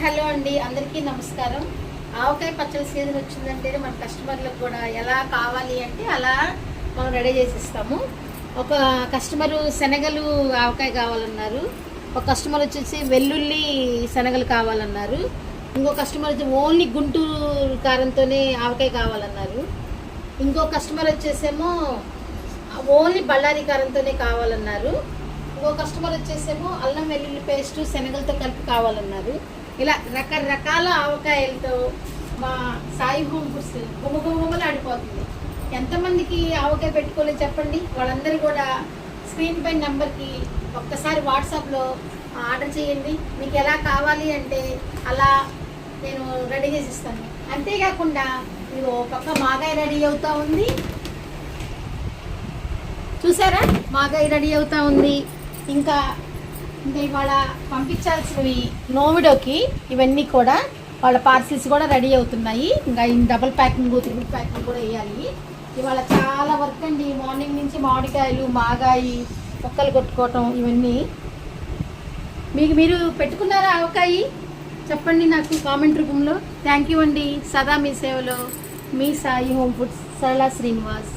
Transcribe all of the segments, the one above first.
Hello అండి, అందరికీ నమస్కారం. ఆవకాయ పచ్చడి సీజన్ వచ్చిందంటే మన కస్టమర్లకు కూడా ఎలా కావాలి అంటే అలా మనం రెడీ చేసిస్తాము. ఒక కస్టమరు శనగలు ఆవకాయ కావాలన్నారు, ఒక కస్టమర్ వచ్చేసి వెల్లుల్లి శనగలు కావాలన్నారు, ఇంకో కస్టమర్ వచ్చి ఓన్లీ గుంటూరు కారంతోనే ఆవకాయ కావాలన్నారు, ఇంకో కస్టమర్ వచ్చేసేమో ఓన్లీ బళ్ళారి కారంతోనే కావాలన్నారు, ఇంకో కస్టమర్ వచ్చేసేమో అల్లం వెల్లుల్లి పేస్టు శనగలతో కలిపి కావాలన్నారు. ఇలా రకరకాల ఆవకాయలతో మా సాయి హోమ్ ఫుడ్స్ గుమ్మగుమ్మలు ఆడిపోతుంది. ఎంతమందికి ఆవకాయ పెట్టుకోలేదు చెప్పండి. వాళ్ళందరూ కూడా స్క్రీన్ పైన నెంబర్కి ఒక్కసారి వాట్సాప్లో ఆర్డర్ చేయండి. మీకు ఎలా కావాలి అంటే అలా నేను రెడీ చేసి ఇస్తాను. అంతేకాకుండా మీరు పక్క మాగాయ రెడీ అవుతూ ఉంది, చూసారా, మాగాయ రెడీ అవుతూ ఉంది. ఇంకా ఇవాళ పంపించాల్సినవి నోవిడోకి ఇవన్నీ కూడా వాళ్ళ పార్సిల్స్ కూడా రెడీ అవుతున్నాయి. ఇంకా డబుల్ ప్యాకింగ్ త్రిబుల్ ప్యాకింగ్ కూడా వేయాలి. ఇవాళ చాలా వర్క్ అండి. మార్నింగ్ నుంచి మామిడికాయలు మాగాయి మొక్కలు కొట్టుకోవటం ఇవన్నీ. మీరు పెట్టుకున్నారా ఆవకాయ? చెప్పండి నాకు కామెంట్ రూపంలో. థ్యాంక్ యూ అండి. సదా మీ సేవలో మీ సాయి హోమ్ ఫుడ్స్, సరళ శ్రీనివాస్.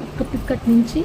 ఒక్క పిక్కట్ నుంచి